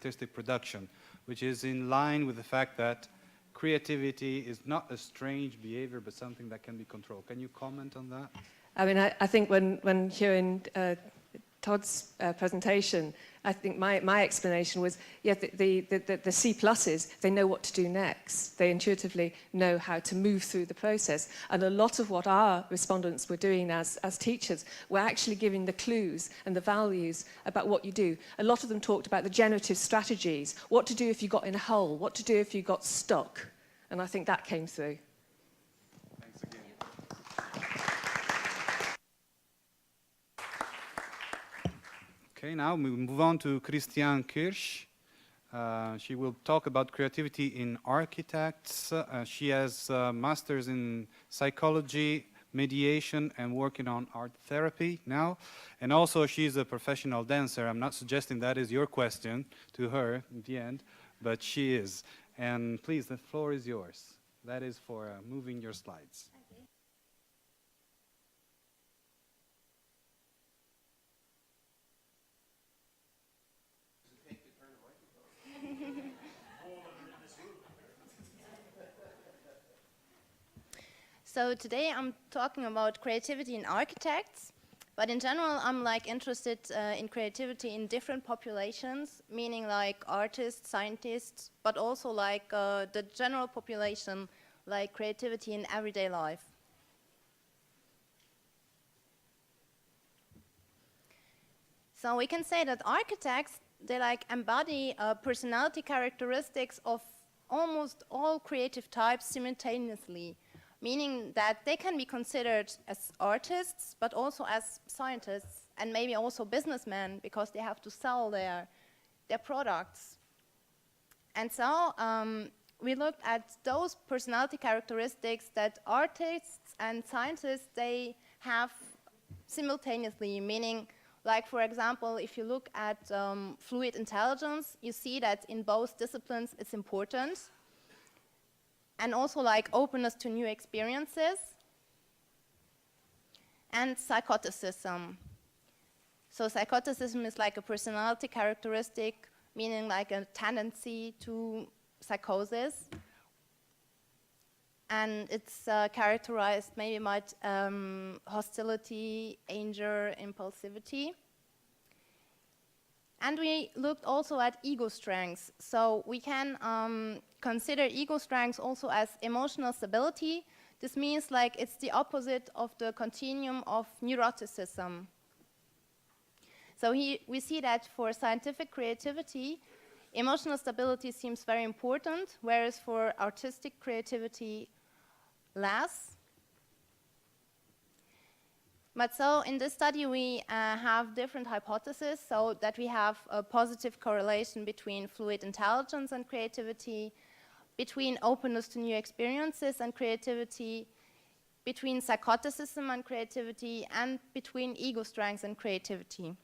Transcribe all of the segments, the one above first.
artistic production, which is in line with the fact that creativity is not a strange behavior, but something that can be controlled. Can you comment on that? I mean, I think when hearing Todd's presentation, I think my explanation was, yeah, the C pluses, they know what to do next. They intuitively know how to move through the process. And a lot of what our respondents were doing as teachers were actually giving the clues and the values about what you do. A lot of them talked about the generative strategies, what to do if you got in a hole, what to do if you got stuck. And I think that came through. Thanks again. Okay, now we move on to Christiane Kirsch. She will talk about creativity in architects. She has a master's in psychology, mediation, and working on art therapy now. And also she's a professional dancer. I'm not suggesting that is your question to her in the end, but she is. And please, the floor is yours. That is for moving your slides. So today I'm talking about creativity in architects, but in general I'm interested in creativity in different populations, meaning like artists, scientists, but also the general population, like creativity in everyday life. So we can say that architects, they embody personality characteristics of almost all creative types simultaneously, meaning that they can be considered as artists, but also as scientists, and maybe also businessmen, because they have to sell their products. And so we looked at those personality characteristics that artists and scientists, they have simultaneously, meaning, like, for example, if you look at fluid intelligence, you see that in both disciplines it's important. And also like openness to new experiences, and psychoticism. So psychoticism is like a personality characteristic, meaning like a tendency to psychosis. And it's characterized maybe by hostility, anger, impulsivity. And we looked also at ego strengths. So we can consider ego strengths also as emotional stability. This means like it's the opposite of the continuum of neuroticism. So we see that for scientific creativity, emotional stability seems very important, whereas for artistic creativity, less. But so in this study we have different hypotheses, so that we have a positive correlation between fluid intelligence and creativity, between openness to new experiences and creativity, between psychoticism and creativity, and between ego strengths and creativity.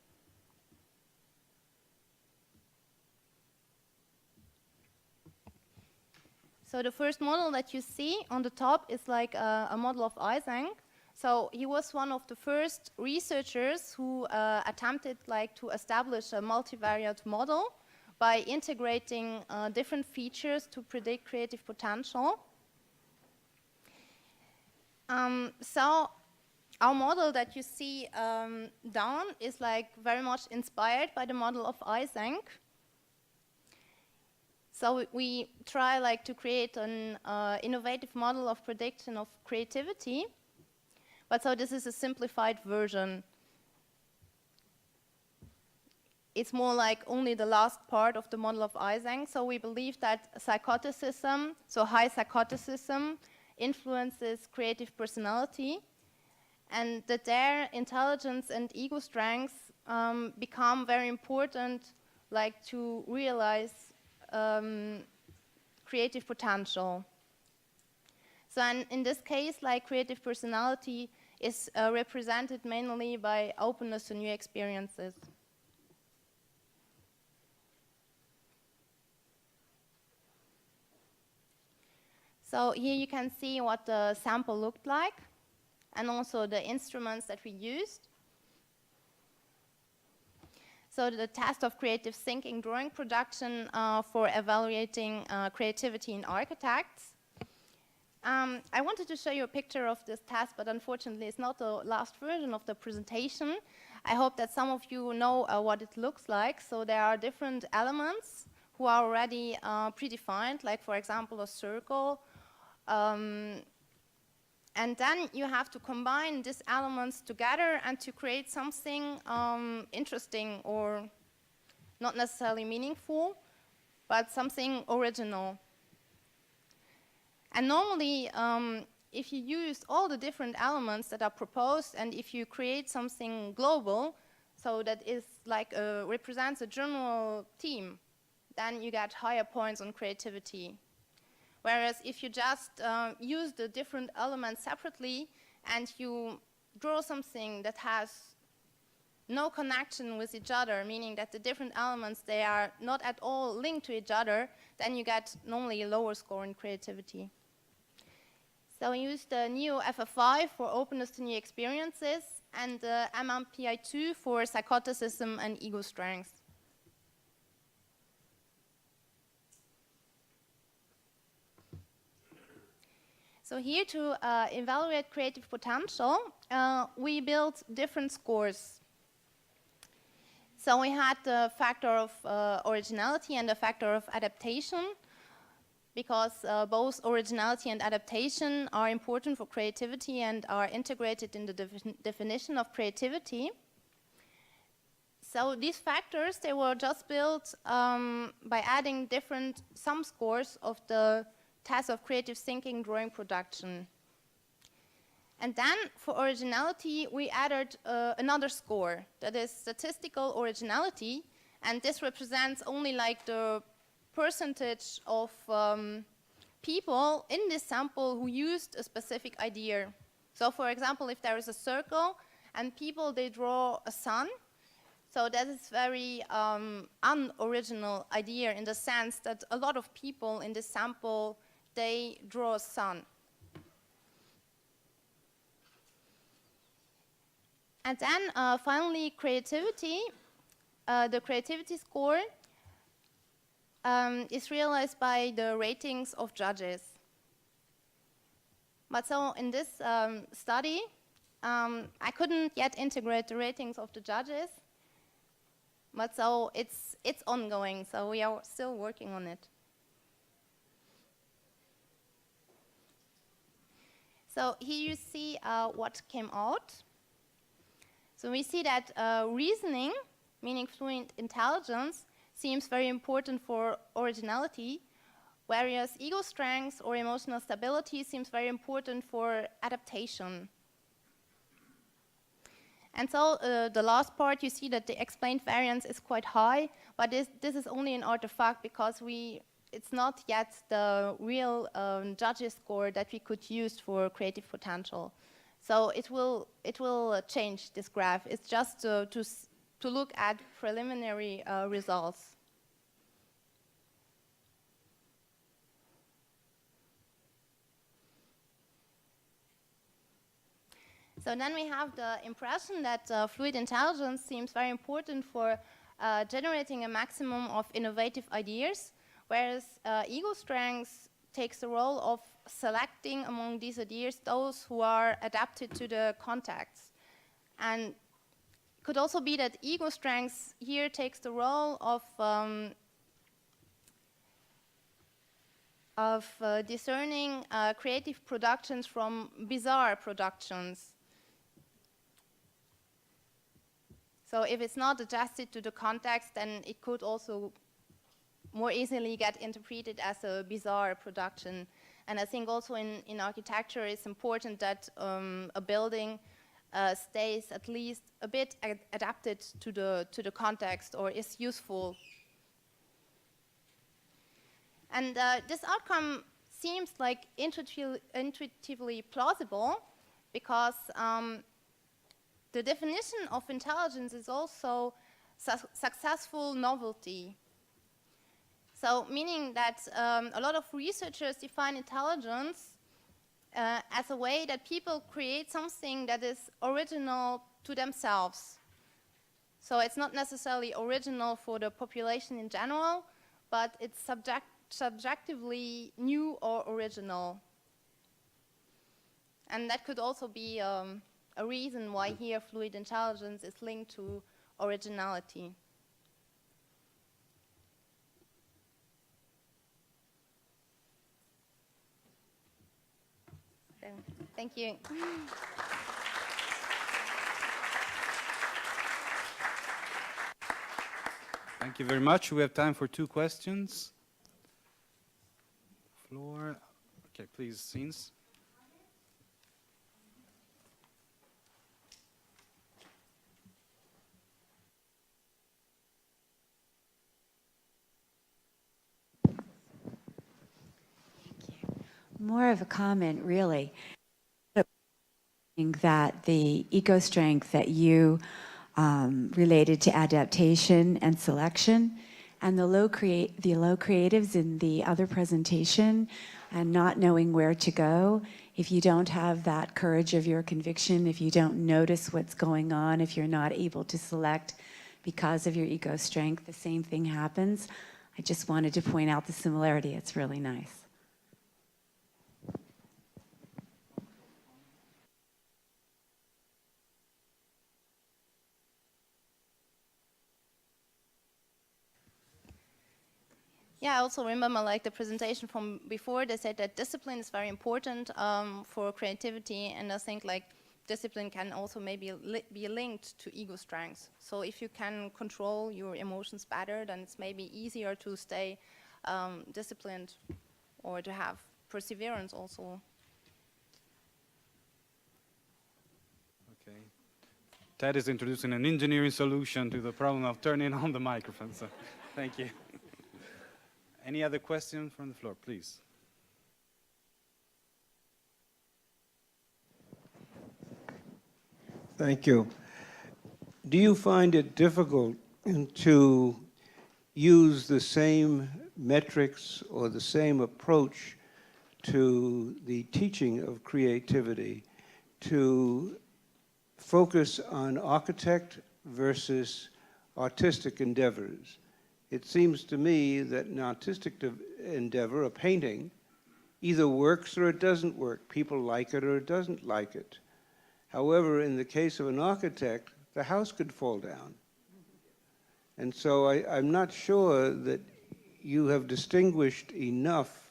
So the first model that you see on the top is like a model of Eysenck. So he was one of the first researchers who attempted to establish a multivariate model by integrating different features to predict creative potential. So our model that you see down is very much inspired by the model of Eysenck. So we try to create an innovative model of prediction of creativity. But so this is a simplified version. It's more like only the last part of the model of Eysenck. So we believe that psychoticism, so high psychoticism, influences creative personality, and that their intelligence and ego strengths become very important, to realize creative potential. So in this case, creative personality is represented mainly by openness to new experiences. So here you can see what the sample looked like, and also the instruments that we used. So the test of creative thinking drawing production for evaluating creativity in architects. I wanted to show you a picture of this test, but unfortunately it's not the last version of the presentation. I hope that some of you know what it looks like. So there are different elements who are already predefined, like for example a circle. And then you have to combine these elements together and to create something interesting or not necessarily meaningful, but something original. And normally, if you use all the different elements that are proposed and if you create something global, so that is like represents a general theme, then you get higher points on creativity. Whereas if you just use the different elements separately and you draw something that has no connection with each other, meaning that the different elements, they are not at all linked to each other, then you get normally a lower score in creativity. So we use the NEO FF5 for openness to new experiences and the MMPI2 for psychoticism and ego strength. So here to evaluate creative potential, we built different scores. So we had the factor of originality and the factor of adaptation, because both originality and adaptation are important for creativity and are integrated in the definition of creativity. So these factors, they were just built by adding different sum scores of the test of creative thinking drawing production. And then for originality, we added another score, that is statistical originality, and this represents only like the percentage of people in this sample who used a specific idea. So for example, if there is a circle and people, they draw a sun, so that is very unoriginal idea in the sense that a lot of people in this sample, they draw a sun. And then finally, creativity. The creativity score is realized by the ratings of judges. But so in this study, I couldn't yet integrate the ratings of the judges. But so it's ongoing, so we are still working on it. So here you see what came out. So we see that reasoning, meaning fluent intelligence, seems very important for originality, whereas ego strength or emotional stability seems very important for adaptation. And so the last part, you see that the explained variance is quite high, but this is only an artifact because it's not yet the real judges score that we could use for creative potential. So it will change this graph. It's just to look at preliminary results. So then we have the impression that fluid intelligence seems very important for generating a maximum of innovative ideas, whereas ego strength takes the role of selecting among these ideas those who are adapted to the context. And it could also be that ego strength here takes the role of discerning creative productions from bizarre productions. So if it's not adjusted to the context, then it could also more easily get interpreted as a bizarre production. And I think also in architecture, it's important that a building stays at least a bit adapted to the context or is useful. And this outcome seems like intuitively plausible because the definition of intelligence is also successful novelty. So meaning that a lot of researchers define intelligence as a way that people create something that is original to themselves. So it's not necessarily original for the population in general, but it's subjectively new or original. And that could also be a reason why here fluid intelligence is linked to originality. So, thank you. Thank you very much. We have time for 2 questions. Floor. Okay, please, scenes. More of a comment, really. That the ego strength that you related to adaptation and selection, and the low creatives in the other presentation, and not knowing where to go. If you don't have that courage of your conviction, if you don't notice what's going on, if you're not able to select because of your ego strength, the same thing happens. I just wanted to point out the similarity. It's really nice. Yeah, I also remember like the presentation from before, they said that discipline is very important for creativity, and I think like discipline can also maybe be linked to ego strengths. So if you can control your emotions better, then it's maybe easier to stay disciplined or to have perseverance also. Okay. Ted is introducing an engineering solution to the problem of turning on the microphone, so thank you. Any other questions from the floor, please? Thank you. Do you find it difficult to use the same metrics or the same approach to the teaching of creativity to focus on architect versus artistic endeavors? It seems to me that an artistic endeavor, a painting, either works or it doesn't work. People like it or it doesn't like it. However, in the case of an architect, the house could fall down. And so I'm not sure that you have distinguished enough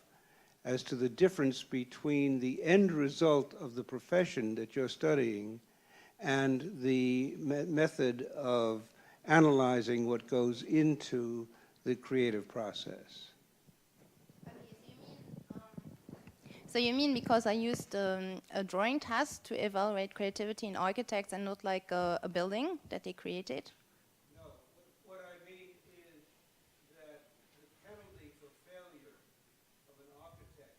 as to the difference between the end result of the profession that you're studying and the method of analyzing what goes into the creative process. So you mean because I used a drawing test to evaluate creativity in architects and not like a building that they created? No, what I mean is that the penalty for failure of an architect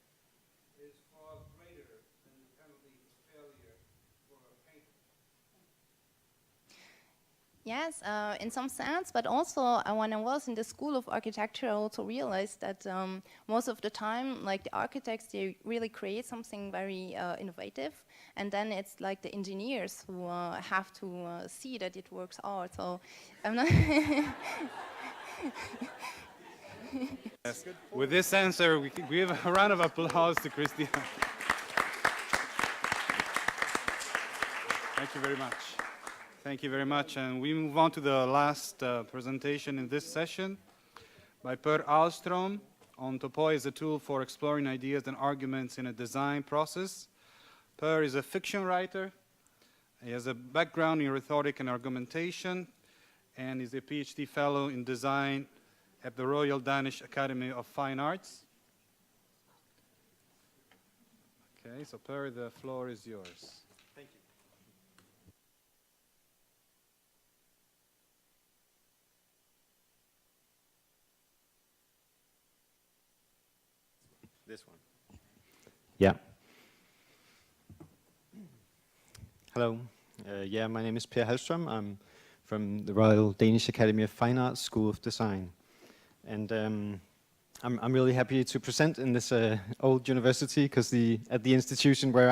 is far greater than the penalty for failure for a painter. Yes, in some sense, but also when I was in the School of Architecture, I also realized that most of the time, like the architects, they really create something very innovative, and then it's like the engineers who have to see that it works out. So I'm not. Yes. With this answer, we give a round of applause to Christian. Thank you very much. Thank you very much. And we move on to the last presentation in this session by Per Ahlström on Topoi as a tool for exploring ideas and arguments in a design process. Per is a fiction writer. He has a background in rhetoric and argumentation, and is a PhD fellow in design at the Royal Danish Academy of Fine Arts. Okay, so Per, the floor is yours. Thank you. This one. Yeah. Hello. Yeah, my name is Per Ahlström. I'm from the Royal Danish Academy of Fine Arts, School of Design. And I'm really happy to present in this old university, because at the institution where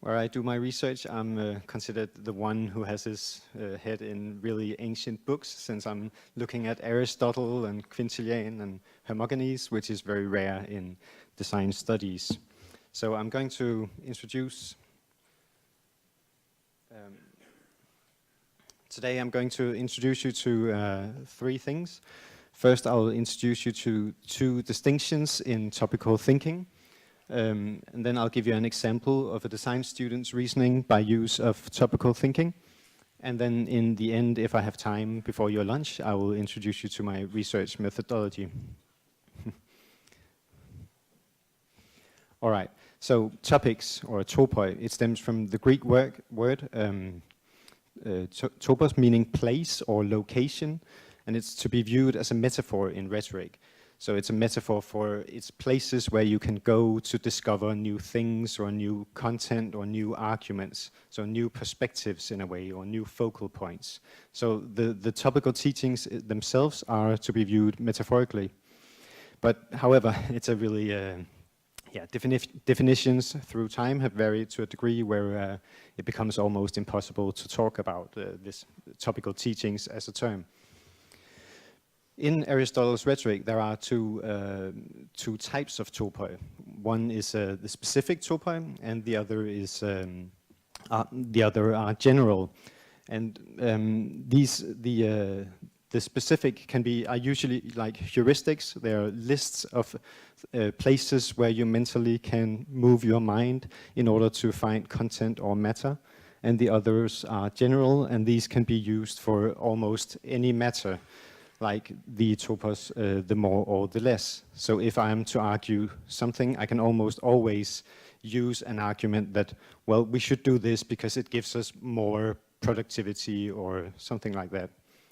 where I do my research. I'm considered the one who has his head in really ancient books, since I'm looking at Aristotle and Quintilian and Hermogenes, which is very rare in design studies. So I'm going to introduce... today I'm going to introduce you to 3 things. First, I'll introduce you to 2 distinctions in topical thinking. And then I'll give you an example of a design student's reasoning by use of topical thinking. And then in the end, if I have time before your lunch, I will introduce you to my research methodology. All right, so topics, or topoi, it stems from the Greek word topos, meaning place or location, and it's to be viewed as a metaphor in rhetoric. So it's a metaphor for it's places where you can go to discover new things or new content or new arguments, so new perspectives in a way, or new focal points. So the topical teachings themselves are to be viewed metaphorically. But however, it's a really, definitions through time have varied to a degree where it becomes almost impossible to talk about this topical teachings as a term. In Aristotle's rhetoric, there are two types of topoi. One is the specific topoi, and the other is are general. And the specific are usually like heuristics. They are lists of places where you mentally can move your mind in order to find content or matter. And the others are general, and these can be used for almost any matter, like the topos, the more or the less. So if I am to argue something, I can almost always use an argument that, well, we should do this because it gives us more productivity or something like that.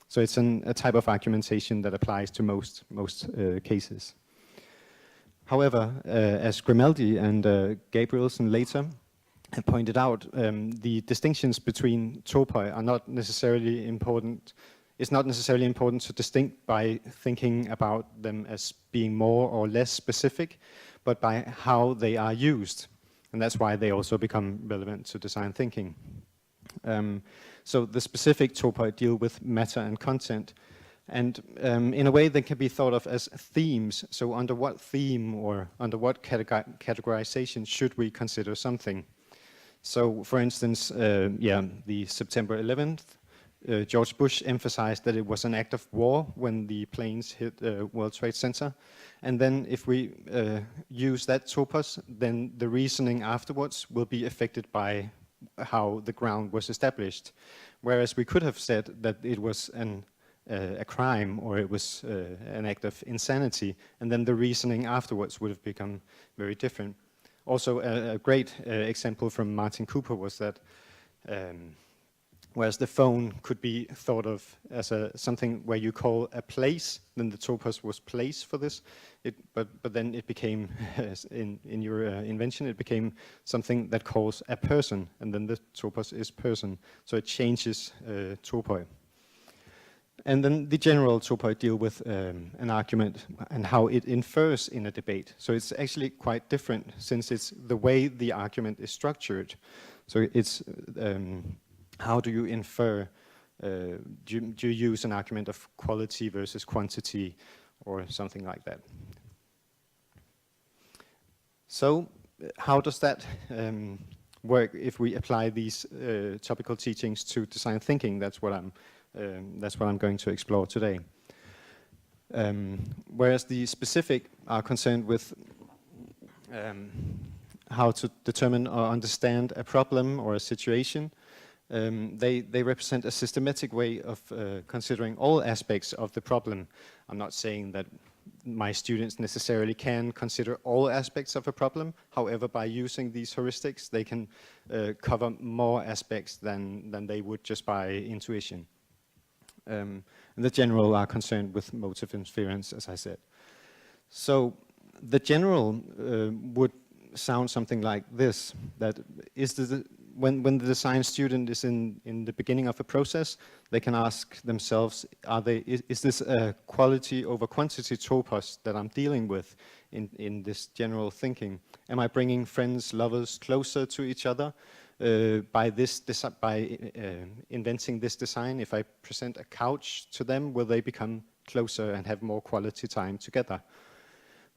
So it's a type of argumentation that applies to most cases. However, as Grimaldi and Gabrielsen later have pointed out, the distinctions between topoi are not necessarily important. It's not necessarily important to distinct by thinking about them as being more or less specific, but by how they are used. And that's why they also become relevant to design thinking. So the specific topoi deal with matter and content. And in a way, they can be thought of as themes. So under what theme or under what categorization should we consider something? So for instance, the September 11th, George Bush emphasized that it was an act of war when the planes hit the World Trade Center. And then if we use that topos, then the reasoning afterwards will be affected by how the ground was established. Whereas we could have said that it was a crime, or it was an act of insanity, and then the reasoning afterwards would have become very different. Also, a great example from Martin Cooper was that whereas the phone could be thought of as something where you call a place, then the topos was place for this. But then it became, in your invention, it became something that calls a person, and then the topos is person. So it changes topoi. And then the general topoi deal with an argument and how it infers in a debate. So it's actually quite different, since it's the way the argument is structured. So it's how do you infer? Do you use an argument of quality versus quantity, or something like that? So how does that work if we apply these topical teachings to design thinking? That's what I'm going to explore today. Whereas the specific are concerned with how to determine or understand a problem or a situation, they represent a systematic way of considering all aspects of the problem. I'm not saying that my students necessarily can consider all aspects of a problem. However, by using these heuristics, they can cover more aspects than they would just by intuition. And the general are concerned with motive inference, as I said. So the general would sound something like this, that is when the design student is in the beginning of a process, they can ask themselves, is this a quality over quantity topos that I'm dealing with in this general thinking? Am I bringing friends, lovers closer to each other? by inventing this design, if I present a couch to them, will they become closer and have more quality time together?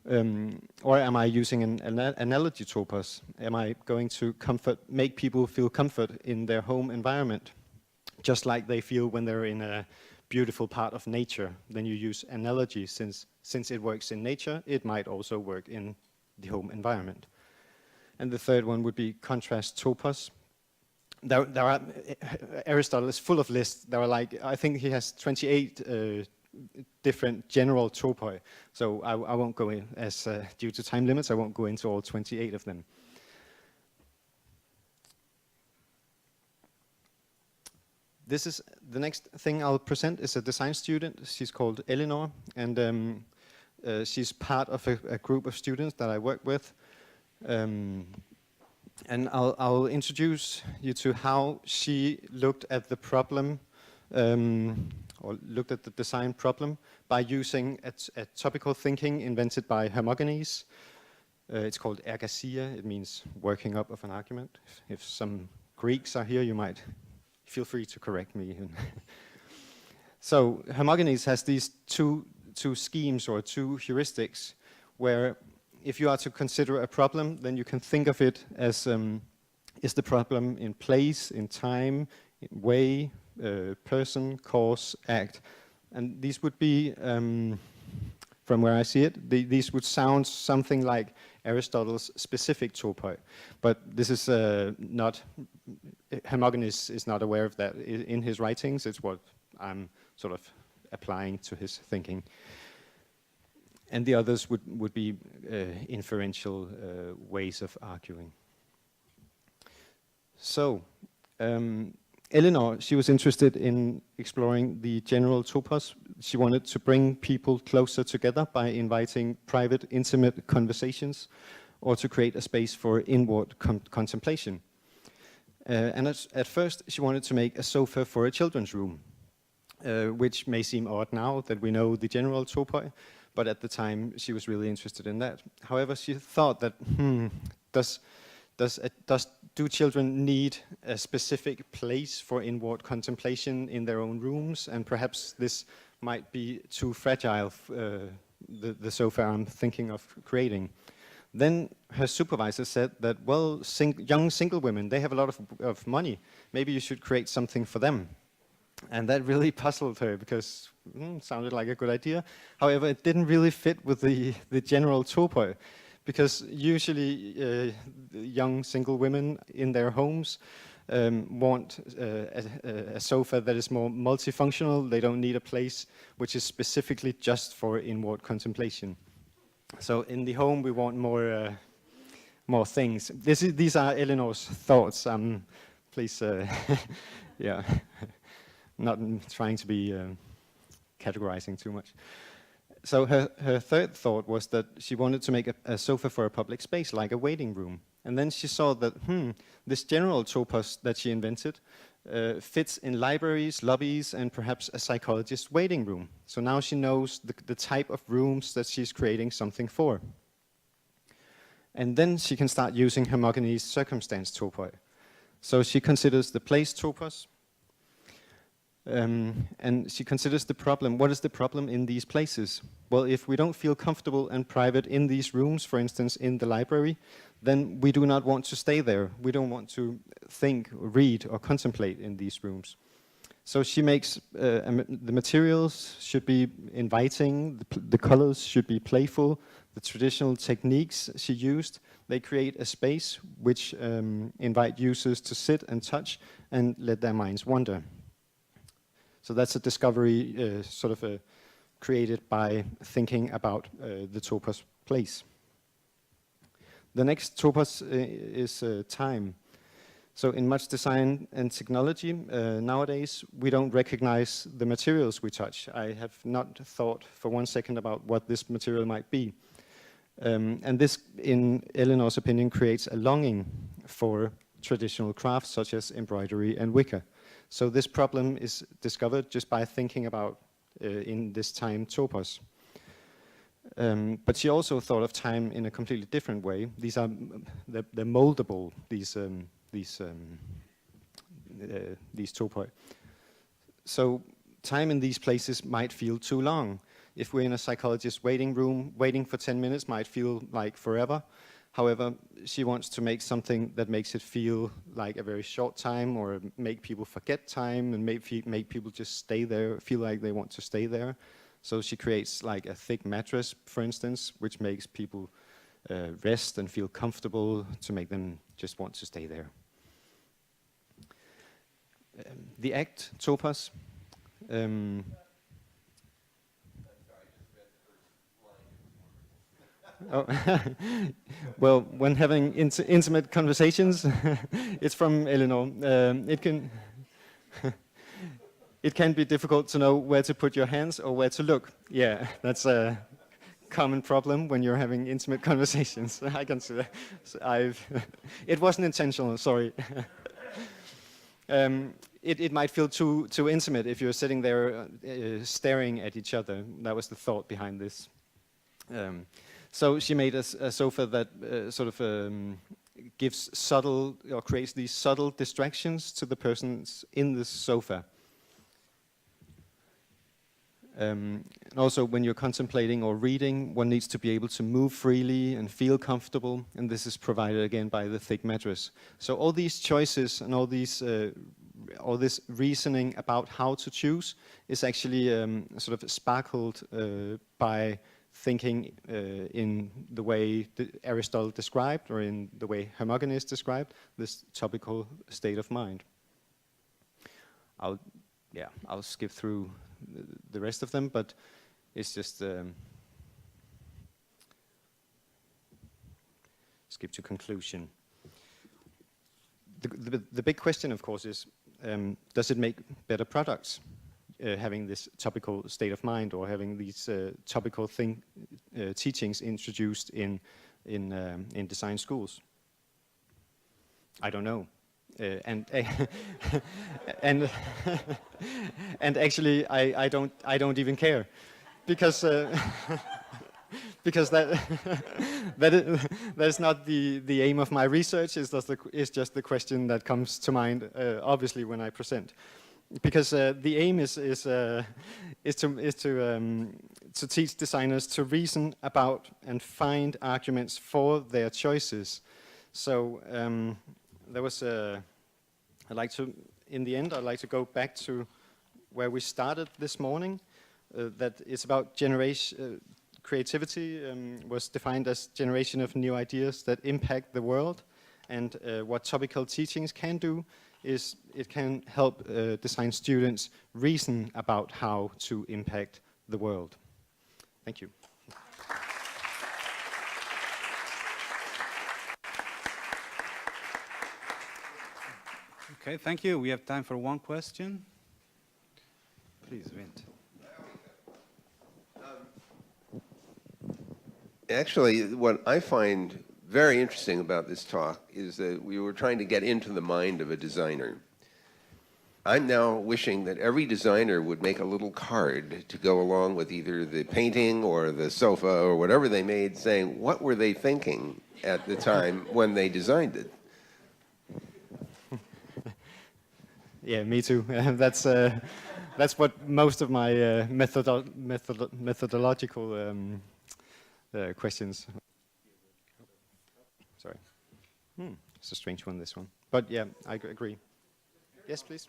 Or am I using an analogy topos? Am I going to make people feel comfort in their home environment, just like they feel when they're in a beautiful part of nature? Then you use analogy, since it works in nature, it might also work in the home environment. And the third one would be contrast topos. Aristotle is full of lists. There are I think he has 28 different general topoi. So I won't go in, due to time limits, I won't go into all 28 of them. This is the next thing I'll present is a design student. She's called Eleanor, and she's part of a group of students that I work with. And I'll introduce you to how she looked at the problem, or looked at the design problem by using a topical thinking invented by Hermogenes. It's called ergasia. It means working up of an argument. If some Greeks are here, you might feel free to correct me. So Hermogenes has these two schemes or two heuristics where if you are to consider a problem, then you can think of it as is the problem in place, in time, in way, person, cause, act. And these would be, from where I see it, these would sound something like Aristotle's specific topoi. But this is not, Hermogenes is not aware of that in his writings. It's what I'm sort of applying to his thinking. And the others would be inferential ways of arguing. So, Eleanor, she was interested in exploring the general topos. She wanted to bring people closer together by inviting private, intimate conversations, or to create a space for inward contemplation. And at first, she wanted to make a sofa for a children's room, which may seem odd now that we know the general topoi, but at the time she was really interested in that. However, she thought that, do children need a specific place for inward contemplation in their own rooms? And perhaps this might be too fragile, the sofa I'm thinking of creating. Then her supervisor said that, well, young single women, they have a lot of money. Maybe you should create something for them. And that really puzzled her because sounded like a good idea. However, it didn't really fit with the general topoi, because usually young single women in their homes want a sofa that is more multifunctional. They don't need a place which is specifically just for inward contemplation. So in the home we want more things. These are Eleanor's thoughts. Please, yeah, not trying to be categorizing too much. So her third thought was that she wanted to make a sofa for a public space, like a waiting room. And then she saw that, this general topos that she invented fits in libraries, lobbies, and perhaps a psychologist's waiting room. So now she knows the type of rooms that she's creating something for. And then she can start using Hermogenes' circumstance topoi. So she considers the place topos, and she considers the problem. What is the problem in these places? Well, if we don't feel comfortable and private in these rooms, for instance, in the library, then we do not want to stay there. We don't want to think, read, or contemplate in these rooms. So she makes the materials should be inviting, the colors should be playful, the traditional techniques she used, they create a space which invite users to sit and touch and let their minds wander. So that's a discovery created by thinking about the topos place. The next topos is time. So in much design and technology, nowadays, we don't recognize the materials we touch. I have not thought for 1 second about what this material might be. And this, in Eleanor's opinion, creates a longing for traditional crafts such as embroidery and wicker. So this problem is discovered just by thinking about in this time topos. But she also thought of time in a completely different way. They're moldable, these these topoi. So time in these places might feel too long. If we're in a psychologist's waiting room, waiting for 10 minutes might feel like forever. However, she wants to make something that makes it feel like a very short time, or make people forget time, and make people just stay there, feel like they want to stay there. So she creates like a thick mattress, for instance, which makes people rest and feel comfortable, to make them just want to stay there. The act, topos. Oh. Well, when having intimate conversations, it's from Eleanor. It can be difficult to know where to put your hands or where to look. Yeah, that's a common problem when you're having intimate conversations. I can see that. So it wasn't intentional. Sorry. It might feel too intimate if you're sitting there staring at each other. That was the thought behind this. So she made a sofa that sort of gives subtle, or creates these subtle distractions to the persons in the sofa. And also, when you're contemplating or reading, one needs to be able to move freely and feel comfortable, and this is provided again by the thick mattress. So all these choices and all this reasoning about how to choose is actually sort of sparkled by thinking in the way Aristotle described, or in the way Hermogenes described, this topical state of mind. I'll skip through the rest of them, but it's just skip to conclusion. The big question, of course, is does it make better products? Having this topical state of mind, or having these topical teachings introduced in design schools? I don't know, and actually I don't even care, because because that's not the aim of my research. It's just the question that comes to mind, obviously, when I present. Because the aim is to teach designers to reason about and find arguments for their choices. So there was in the end, I'd like to go back to where we started this morning. That it's about creativity was defined as generation of new ideas that impact the world, and what topical teachings can do is it can help design students reason about how to impact the world. Thank you. Okay, thank you. We have time for one question. Please, Vint. Actually, what I find very interesting about this talk is that we were trying to get into the mind of a designer. I'm now wishing that every designer would make a little card to go along with either the painting or the sofa or whatever they made, saying what were they thinking at the time when they designed it. Yeah, me too. That's what most of my methodological questions. Sorry. It's a strange one, this one. But yeah, I agree. Yes, please.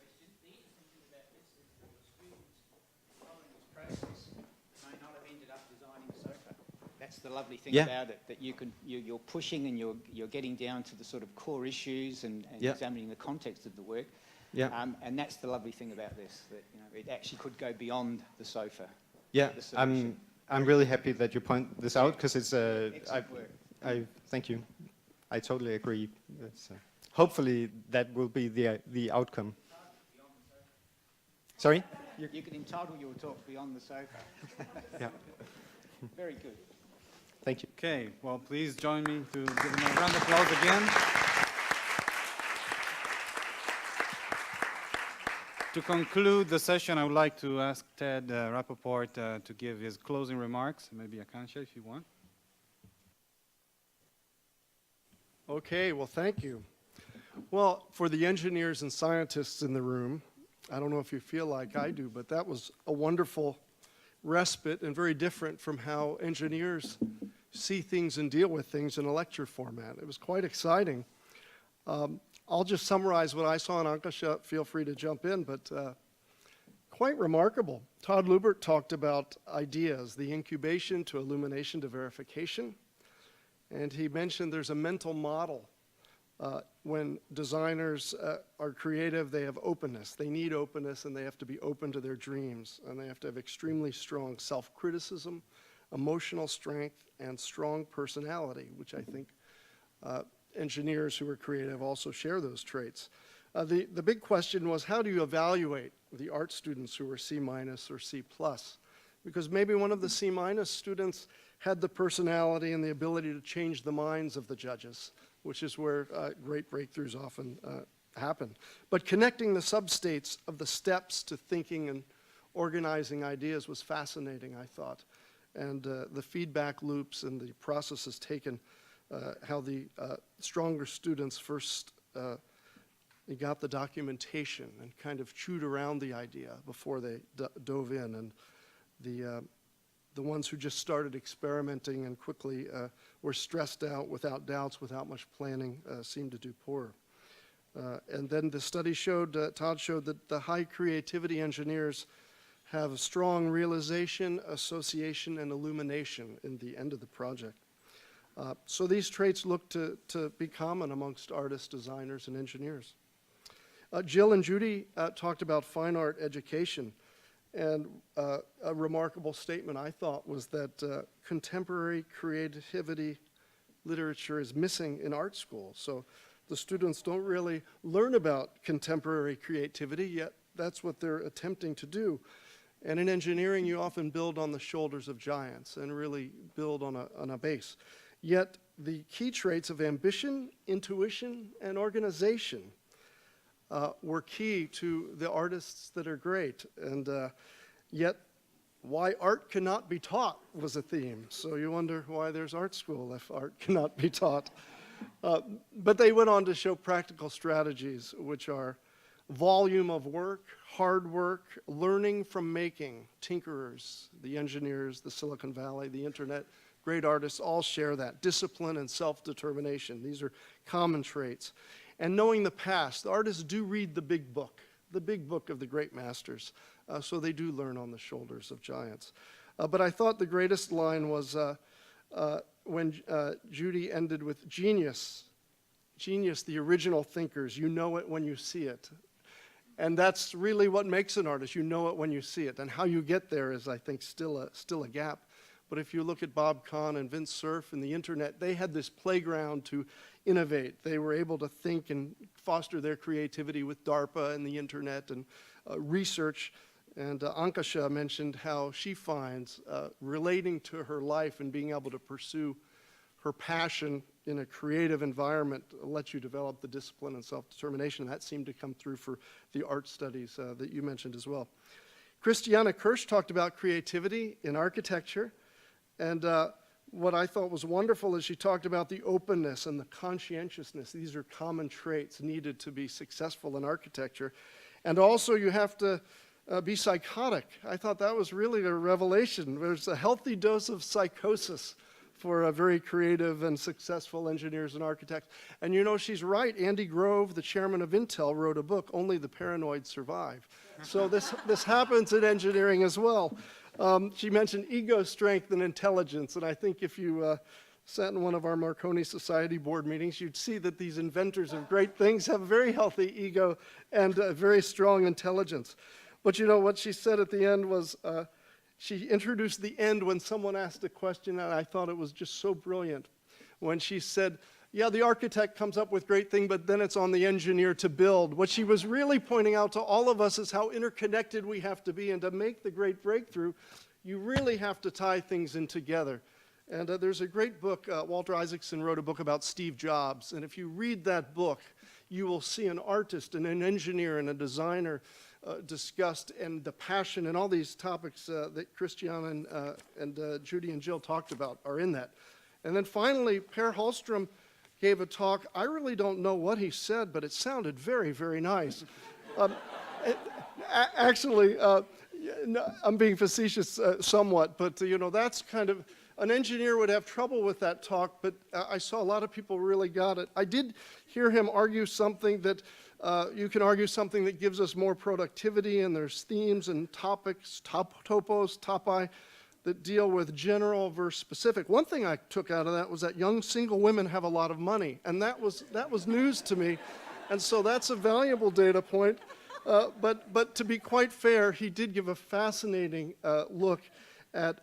That's the lovely thing Yeah. about it, that you're pushing and you're getting down to the sort of core issues and Yeah. examining the context of the work. Yeah. And that's the lovely thing about this, that it actually could go beyond the sofa. Yeah, the solution. I'm really happy that you point this out, because it's Excellent work. I thank you. I totally agree. Hopefully that will be the outcome. Sorry? You can entitle your talk Beyond the Sofa. Yeah. Very good. Thank you. Okay, well, please join me to give him a round of applause again. To conclude the session, I would like to ask Ted Rappaport to give his closing remarks. Maybe Akansha, if you want. Okay, well, thank you. Well, for the engineers and scientists in the room, I don't know if you feel like I do, but that was a wonderful respite and very different from how engineers see things and deal with things in a lecture format. It was quite exciting. I'll just summarize what I saw, and Ankasha, feel free to jump in, but quite remarkable. Todd Lubert talked about ideas, the incubation to illumination to verification, and he mentioned there's a mental model. When designers are creative, they have openness. They need openness, and they have to be open to their dreams, and they have to have extremely strong self-criticism, emotional strength, and strong personality, which I think engineers who are creative also share those traits. The big question was, how do you evaluate the art students who were C- or C+? Because maybe one of the C- students had the personality and the ability to change the minds of the judges, which is where great breakthroughs often happen. But connecting the substates of the steps to thinking and organizing ideas was fascinating, I thought. And the feedback loops and the processes taken, how the stronger students first got the documentation and kind of chewed around the idea before they dove in. And the ones who just started experimenting and quickly were stressed out without doubts, without much planning, seemed to do poorer. And then the study showed, Todd showed that the high creativity engineers have a strong realization, association, and illumination in the end of the project. So these traits look to be common amongst artists, designers, and engineers. Jill and Judy talked about fine art education. And a remarkable statement, I thought, was that contemporary creativity literature is missing in art school. So the students don't really learn about contemporary creativity, yet that's what they're attempting to do. And in engineering, you often build on the shoulders of giants and really build on a base. Yet the key traits of ambition, intuition, and organization were key to the artists that are great. And yet, why art cannot be taught was a theme. So you wonder why there's art school if art cannot be taught. But they went on to show practical strategies, which are volume of work, hard work, learning from making. Tinkerers, the engineers, the Silicon Valley, the internet, great artists all share that. Discipline and self-determination. These are common traits. And knowing the past, the artists do read the big book of the great masters. So they do learn on the shoulders of giants. But I thought the greatest line was when Judy ended with genius. Genius, the original thinkers, you know it when you see it. And that's really what makes an artist. You know it when you see it. And how you get there is, I think, still a gap. But if you look at Bob Kahn and Vint Cerf and the internet, they had this playground to innovate. They were able to think and foster their creativity with DARPA and the internet and research. And Ankasha mentioned how she finds relating to her life and being able to pursue her passion in a creative environment lets you develop the discipline and self-determination. That seemed to come through for the art studies that you mentioned as well. Christiana Kirsch talked about creativity in architecture. And what I thought was wonderful is she talked about the openness and the conscientiousness. These are common traits needed to be successful in architecture. And also you have to be psychotic. I thought that was really a revelation. There's a healthy dose of psychosis for very creative and successful engineers and architects. And you know, she's right. Andy Grove, the chairman of Intel, wrote a book, Only the Paranoid Survive. So this happens in engineering as well. She mentioned ego, strength, and intelligence. And I think if you sat in one of our Marconi Society board meetings, you'd see that these inventors of great things have a very healthy ego and a very strong intelligence. But you know, what she said at the end was, she introduced the end when someone asked a question, and I thought it was just so brilliant. When she said, yeah, the architect comes up with great thing, but then it's on the engineer to build. What she was really pointing out to all of us is how interconnected we have to be, and to make the great breakthrough, you really have to tie things in together. And there's a great book, Walter Isaacson wrote a book about Steve Jobs, and if you read that book, you will see an artist and an engineer and a designer discussed, and the passion and all these topics that Christiane and Judy and Jill talked about are in that. And then finally, Per Hallström gave a talk. I really don't know what he said, but it sounded very, very nice. Actually, no, I'm being facetious somewhat, but that's kind of, an engineer would have trouble with that talk, but I saw a lot of people really got it. I did hear him argue something that you can argue something that gives us more productivity, and there's themes and topics, topos, topi, that deal with general versus specific. One thing I took out of that was that young single women have a lot of money, and that was news to me, and so that's a valuable data point. But to be quite fair, he did give a fascinating look at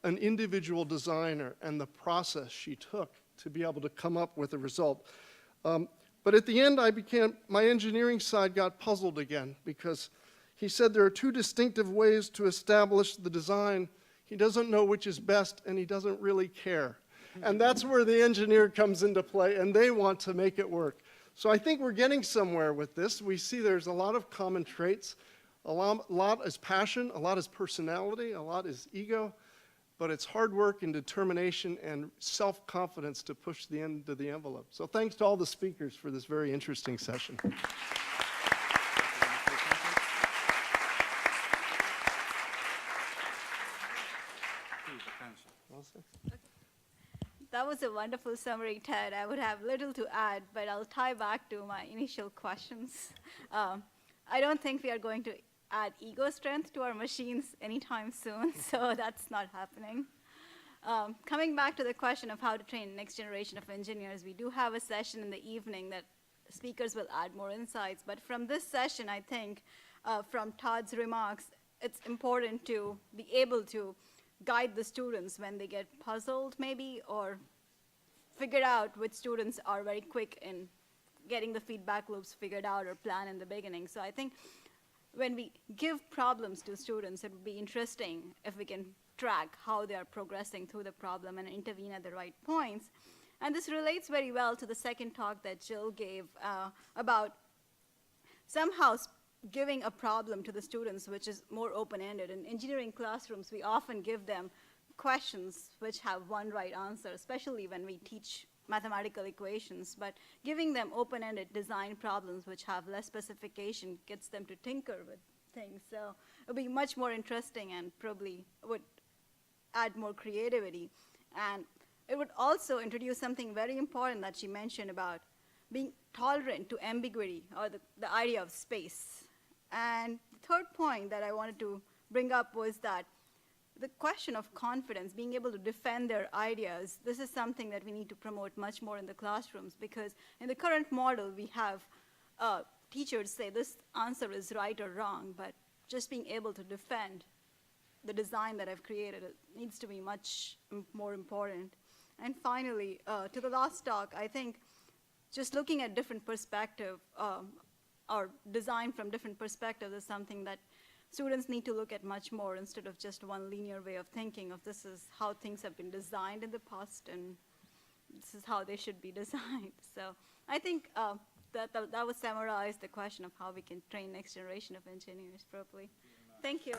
an individual designer and the process she took to be able to come up with a result. But at the end, my engineering side got puzzled again, because he said there are two distinctive ways to establish the design. He doesn't know which is best, and he doesn't really care. And that's where the engineer comes into play, and they want to make it work. So I think we're getting somewhere with this. We see there's a lot of common traits. A lot is passion, a lot is personality, a lot is ego, but it's hard work and determination and self-confidence to push the end of the envelope. So thanks to all the speakers for this very interesting session. That was a wonderful summary, Ted. I would have little to add, but I'll tie back to my initial questions. I don't think we are going to add ego strength to our machines anytime soon, so that's not happening. Coming back to the question of how to train next generation of engineers, we do have a session in the evening that speakers will add more insights. But from this session, I think, from Todd's remarks, it's important to be able to guide the students when they get puzzled, maybe, or figure out which students are very quick in getting the feedback loops figured out or plan in the beginning. So I think when we give problems to students, it would be interesting if we can track how they are progressing through the problem and intervene at the right points. And this relates very well to the second talk that Jill gave about somehow giving a problem to the students which is more open-ended. In engineering classrooms, we often give them questions which have one right answer, especially when we teach mathematical equations. But giving them open-ended design problems which have less specification gets them to tinker with things. So it would be much more interesting and probably would add more creativity. And it would also introduce something very important that she mentioned about being tolerant to ambiguity, or the idea of space. And the third point that I wanted to bring up was that the question of confidence, being able to defend their ideas, this is something that we need to promote much more in the classrooms, because in the current model, we have teachers say this answer is right or wrong, but just being able to defend the design that I've created, it needs to be much more important. And finally, to the last talk, I think just looking at different perspective, or design from different perspectives is something that students need to look at much more, instead of just one linear way of thinking of this is how things have been designed in the past and this is how they should be designed. So I think that would summarize the question of how we can train next generation of engineers properly. Thank you.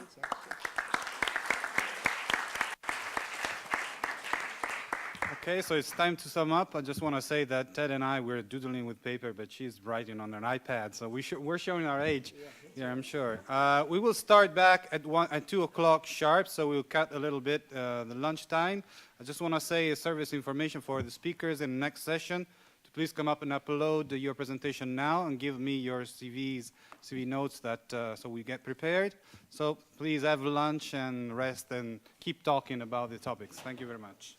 Okay, so it's time to sum up. I just want to say that Ted and I, we're doodling with paper, but she's writing on an iPad, so we're showing our age. Yeah, I'm sure. We will start back at 2 o'clock sharp, so we'll cut a little bit the lunchtime. I just want to say a service information for the speakers in the next session. To please come up and upload your presentation now and give me your CV notes so we get prepared. So please have lunch and rest and keep talking about the topics. Thank you very much.